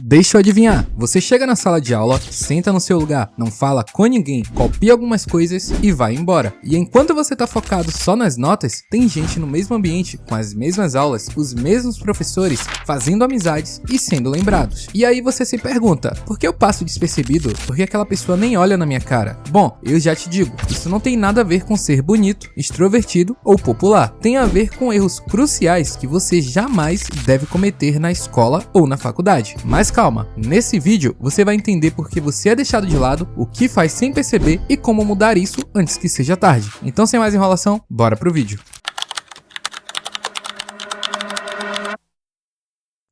Deixa eu adivinhar, você chega na sala de aula, senta no seu lugar, não fala com ninguém, copia algumas coisas e vai embora. E enquanto você tá focado só nas notas, tem gente no mesmo ambiente, com as mesmas aulas, os mesmos professores, fazendo amizades e sendo lembrados. E aí você se pergunta, por que eu passo despercebido? Por que aquela pessoa nem olha na minha cara? Bom, eu já te digo, isso não tem nada a ver com ser bonito, extrovertido ou popular. Tem a ver com erros cruciais que você jamais deve cometer na escola ou na faculdade. Mas calma, nesse vídeo você vai entender por que você é deixado de lado, o que faz sem perceber e como mudar isso antes que seja tarde. Então, sem mais enrolação, bora pro vídeo.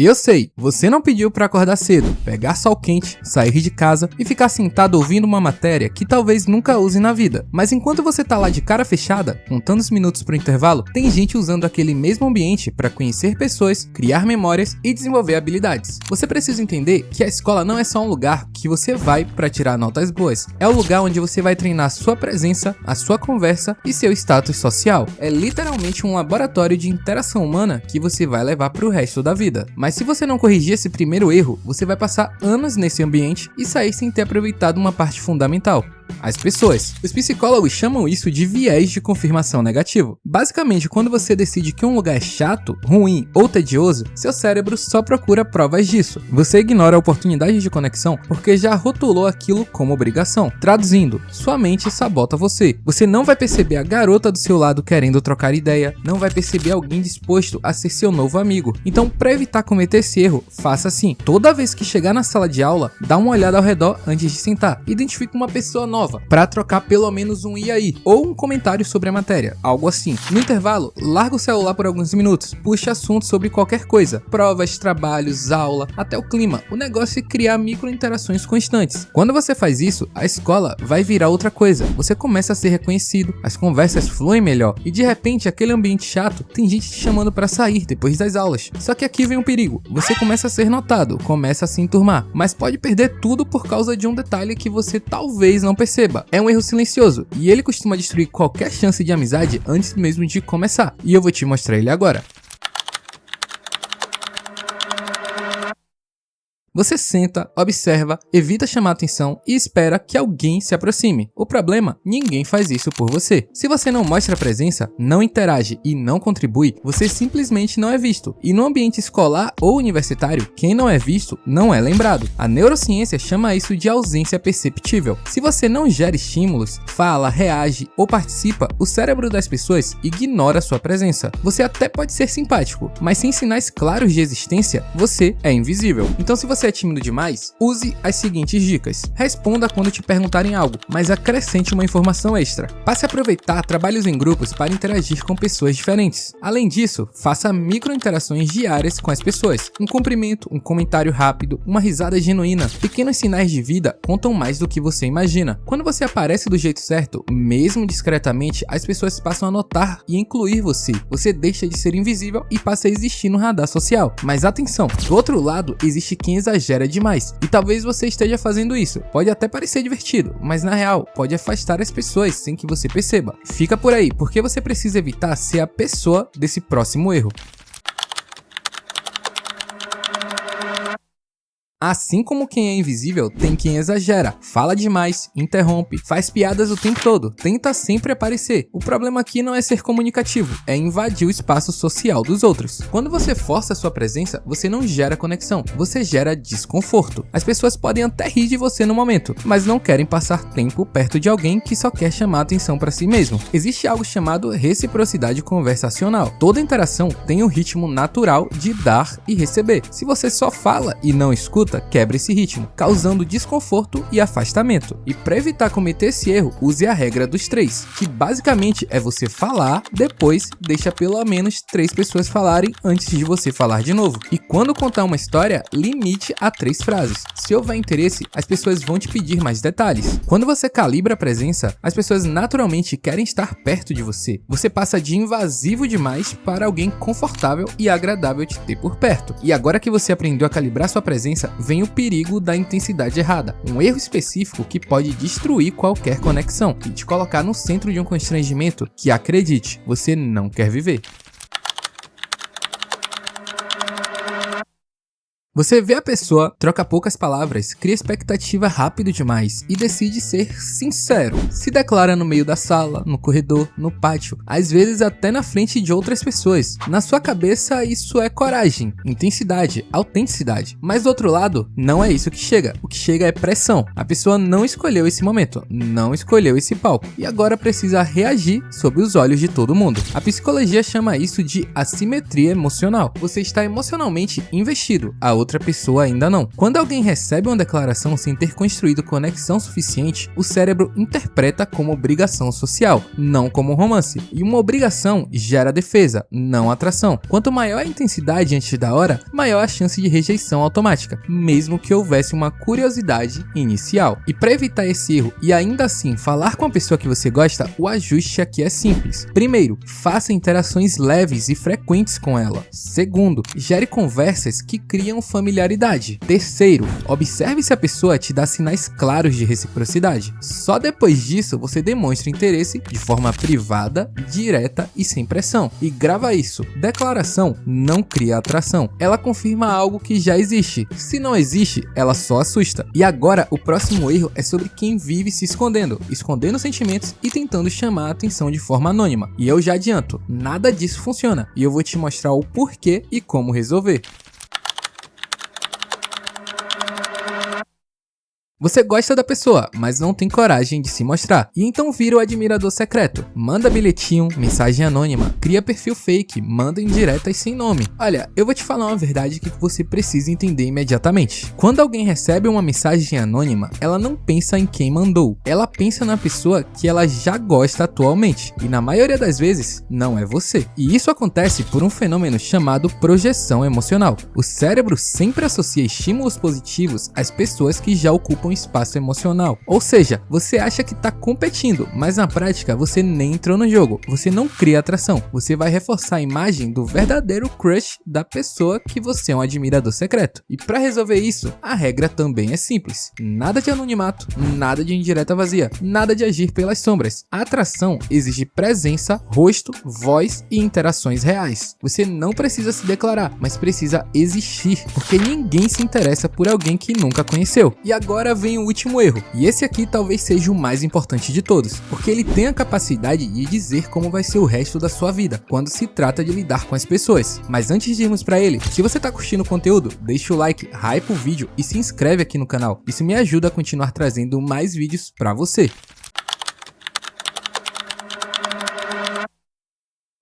Eu sei, você não pediu para acordar cedo, pegar sol quente, sair de casa e ficar sentado ouvindo uma matéria que talvez nunca use na vida. Mas enquanto você tá lá de cara fechada, contando os minutos pro intervalo, tem gente usando aquele mesmo ambiente para conhecer pessoas, criar memórias e desenvolver habilidades. Você precisa entender que a escola não é só um lugar que você vai para tirar notas boas. É o lugar onde você vai treinar sua presença, a sua conversa e seu status social. É literalmente um laboratório de interação humana que você vai levar pro resto da vida. Mas se você não corrigir esse primeiro erro, você vai passar anos nesse ambiente e sair sem ter aproveitado uma parte fundamental: as pessoas. Os psicólogos chamam isso de viés de confirmação negativo. Basicamente, quando você decide que um lugar é chato, ruim ou tedioso, seu cérebro só procura provas disso. Você ignora a oportunidade de conexão porque já rotulou aquilo como obrigação. Traduzindo, sua mente sabota você. Você não vai perceber a garota do seu lado querendo trocar ideia, não vai perceber alguém disposto a ser seu novo amigo. Então, para evitar cometer esse erro, faça assim: toda vez que chegar na sala de aula, dá uma olhada ao redor antes de sentar. Identifique uma pessoa nova para trocar pelo menos um e aí, ou um comentário sobre a matéria, algo assim. No intervalo, larga o celular por alguns minutos, puxe assunto sobre qualquer coisa, provas, trabalhos, aula, até o clima. O negócio é criar micro interações constantes. Quando você faz isso, a escola vai virar outra coisa. Você começa a ser reconhecido, as conversas fluem melhor e de repente aquele ambiente chato tem gente te chamando para sair depois das aulas. Só que aqui vem um perigo. Você começa a ser notado, começa a se enturmar, mas pode perder tudo por causa de um detalhe que você talvez não perceba. É um erro silencioso e ele costuma destruir qualquer chance de amizade antes mesmo de começar. E eu vou te mostrar ele agora. Você senta, observa, evita chamar atenção e espera que alguém se aproxime. O problema, ninguém faz isso por você. Se você não mostra presença, não interage e não contribui, você simplesmente não é visto. E no ambiente escolar ou universitário, quem não é visto não é lembrado. A neurociência chama isso de ausência perceptível. Se você não gera estímulos, fala, reage ou participa, o cérebro das pessoas ignora sua presença. Você até pode ser simpático, mas sem sinais claros de existência, você é invisível. Então, se você é tímido demais, use as seguintes dicas. Responda quando te perguntarem algo, mas acrescente uma informação extra. Passe a aproveitar trabalhos em grupos para interagir com pessoas diferentes. Além disso, faça micro interações diárias com as pessoas. Um cumprimento, um comentário rápido, uma risada genuína. Pequenos sinais de vida contam mais do que você imagina. Quando você aparece do jeito certo, mesmo discretamente, as pessoas passam a notar e incluir você. Você deixa de ser invisível e passa a existir no radar social. Mas atenção, do outro lado existe quem exagera demais, e talvez você esteja fazendo isso. Pode até parecer divertido, mas na real pode afastar as pessoas sem que você perceba. Fica por aí, porque você precisa evitar ser a pessoa desse próximo erro. Assim como quem é invisível, tem quem exagera, fala demais, interrompe, faz piadas o tempo todo, tenta sempre aparecer. O problema aqui não é ser comunicativo, é invadir o espaço social dos outros. Quando você força a sua presença, você não gera conexão, você gera desconforto. As pessoas podem até rir de você no momento, mas não querem passar tempo perto de alguém que só quer chamar atenção para si mesmo. Existe algo chamado reciprocidade conversacional. Toda interação tem um ritmo natural de dar e receber. Se você só fala e não escuta, quebra esse ritmo, causando desconforto e afastamento. E para evitar cometer esse erro, use a regra dos 3, que basicamente é você falar, depois deixa pelo menos 3 pessoas falarem antes de você falar de novo. E quando contar uma história, limite a 3 frases. Se houver interesse, as pessoas vão te pedir mais detalhes. Quando você calibra a presença, as pessoas naturalmente querem estar perto de você. Você passa de invasivo demais para alguém confortável e agradável te ter por perto. E agora que você aprendeu a calibrar sua presença, vem o perigo da intensidade errada, um erro específico que pode destruir qualquer conexão e te colocar no centro de um constrangimento que, acredite, você não quer viver. Você vê a pessoa, troca poucas palavras, cria expectativa rápido demais e decide ser sincero. Se declara no meio da sala, no corredor, no pátio, às vezes até na frente de outras pessoas. Na sua cabeça isso é coragem, intensidade, autenticidade. Mas do outro lado, não é isso que chega. O que chega é pressão. A pessoa não escolheu esse momento, não escolheu esse palco e agora precisa reagir sob os olhos de todo mundo. A psicologia chama isso de assimetria emocional. Você está emocionalmente investido, a outra pessoa ainda não. Quando alguém recebe uma declaração sem ter construído conexão suficiente, o cérebro interpreta como obrigação social, não como romance. E uma obrigação gera defesa, não atração. Quanto maior a intensidade antes da hora, maior a chance de rejeição automática, mesmo que houvesse uma curiosidade inicial. E para evitar esse erro e ainda assim falar com a pessoa que você gosta, o ajuste aqui é simples. Primeiro, faça interações leves e frequentes com ela. Segundo, gere conversas que criam familiaridade. Terceiro, observe se a pessoa te dá sinais claros de reciprocidade. Só depois disso você demonstra interesse de forma privada, direta e sem pressão. E grava isso: declaração não cria atração, ela confirma algo que já existe. Se não existe, ela só assusta. E agora o próximo erro é sobre quem vive se escondendo sentimentos e tentando chamar a atenção de forma anônima. E eu já adianto, nada disso funciona e eu vou te mostrar o porquê e como resolver. Você gosta da pessoa, mas não tem coragem de se mostrar, e então vira o admirador secreto. Manda bilhetinho, mensagem anônima, cria perfil fake, manda indiretas sem nome. Olha, eu vou te falar uma verdade que você precisa entender imediatamente. Quando alguém recebe uma mensagem anônima, ela não pensa em quem mandou, ela pensa na pessoa que ela já gosta atualmente, e na maioria das vezes, não é você. E isso acontece por um fenômeno chamado projeção emocional. O cérebro sempre associa estímulos positivos às pessoas que já ocupam espaço emocional. Ou seja, você acha que está competindo, mas na prática você nem entrou no jogo. Você não cria atração. Você vai reforçar a imagem do verdadeiro crush da pessoa que você é um admirador secreto. E para resolver isso, a regra também é simples. Nada de anonimato, nada de indireta vazia, nada de agir pelas sombras. A atração exige presença, rosto, voz e interações reais. Você não precisa se declarar, mas precisa existir, porque ninguém se interessa por alguém que nunca conheceu. E agora vem o último erro, e esse aqui talvez seja o mais importante de todos, porque ele tem a capacidade de dizer como vai ser o resto da sua vida, quando se trata de lidar com as pessoas. Mas antes de irmos para ele, se você tá curtindo o conteúdo, deixa o like, hypa o vídeo e se inscreve aqui no canal. Isso me ajuda a continuar trazendo mais vídeos para você.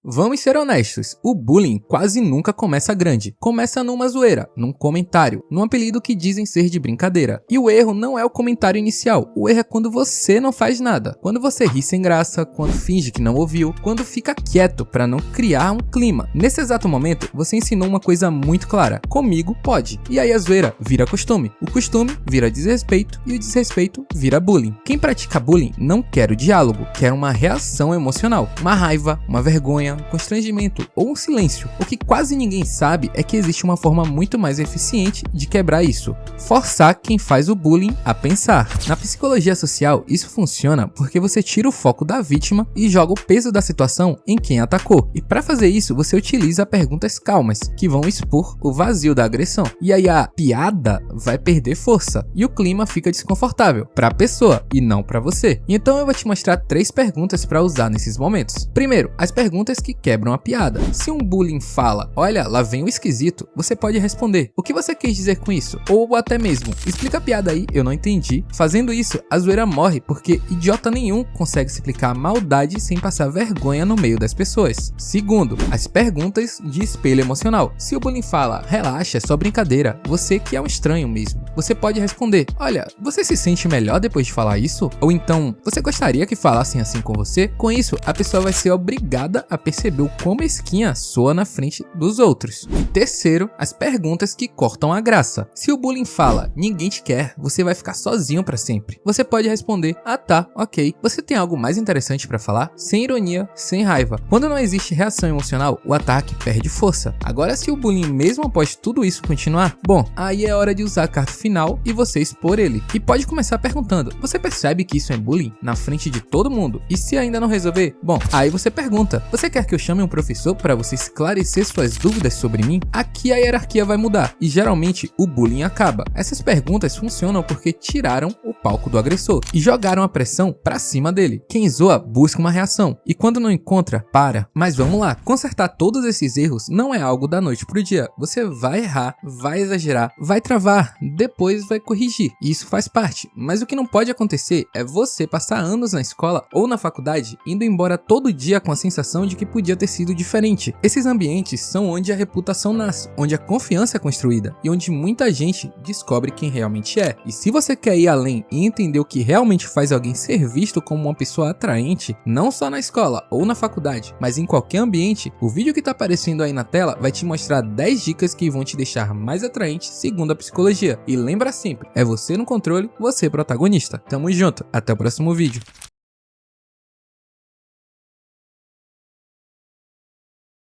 Vamos ser honestos, o bullying quase nunca começa grande. Começa numa zoeira, num comentário, num apelido que dizem ser de brincadeira. E o erro não é o comentário inicial, o erro é quando você não faz nada. Quando você ri sem graça, quando finge que não ouviu, quando fica quieto para não criar um clima. Nesse exato momento, você ensinou uma coisa muito clara: comigo pode. E aí a zoeira vira costume, o costume vira desrespeito e o desrespeito vira bullying. Quem pratica bullying não quer o diálogo, quer uma reação emocional, uma raiva, uma vergonha, um constrangimento ou um silêncio. O que quase ninguém sabe é que existe uma forma muito mais eficiente de quebrar isso: forçar quem faz o bullying a pensar. Na psicologia social, isso funciona porque você tira o foco da vítima e joga o peso da situação em quem atacou. E para fazer isso, você utiliza perguntas calmas, que vão expor o vazio da agressão. E aí a piada vai perder força e o clima fica desconfortável para a pessoa e não para você. Então eu vou te mostrar 3 perguntas para usar nesses momentos. Primeiro, as perguntas que quebram a piada. Se um bullying fala: olha, lá vem o esquisito, você pode responder: o que você quis dizer com isso? Ou até mesmo: explica a piada aí, eu não entendi. Fazendo isso, a zoeira morre, porque idiota nenhum consegue explicar a maldade sem passar vergonha no meio das pessoas. Segundo, as perguntas de espelho emocional. Se o bullying fala: relaxa, é só brincadeira, você que é um estranho mesmo, você pode responder: olha, você se sente melhor depois de falar isso? Ou então, você gostaria que falassem assim com você? Com isso, a pessoa vai ser obrigada a perceber o quão mesquinha soa na frente dos outros. E terceiro, as perguntas que cortam a graça. Se o bullying fala: ninguém te quer, você vai ficar sozinho pra sempre, você pode responder: ah tá, ok, você tem algo mais interessante pra falar? Sem ironia, sem raiva. Quando não existe reação emocional, o ataque perde força. Agora, se o bullying mesmo após tudo isso continuar, bom, aí é hora de usar a carta final e você expor ele. E pode começar perguntando: você percebe que isso é bullying? Na frente de todo mundo. E se ainda não resolver, bom, aí você pergunta: você quer que eu chame um professor para você esclarecer suas dúvidas sobre mim? Aqui a hierarquia vai mudar e geralmente o bullying acaba. Essas perguntas funcionam porque tiraram o palco do agressor e jogaram a pressão para cima dele. Quem zoa busca uma reação e quando não encontra, para. Mas vamos lá, consertar todos esses erros não é algo da noite pro dia. Você vai errar, vai exagerar, vai travar, depois vai corrigir. E isso faz parte. Mas o que não pode acontecer é você passar anos na escola ou na faculdade indo embora todo dia com a sensação de que podia ter sido diferente. Esses ambientes são onde a reputação nasce, onde a confiança é construída e onde muita gente descobre quem realmente é. E se você quer ir além e entender o que realmente faz alguém ser visto como uma pessoa atraente, não só na escola ou na faculdade, mas em qualquer ambiente, o vídeo que está aparecendo aí na tela vai te mostrar 10 dicas que vão te deixar mais atraente segundo a psicologia. E lembra sempre, é você no controle, você protagonista. Tamo junto, até o próximo vídeo.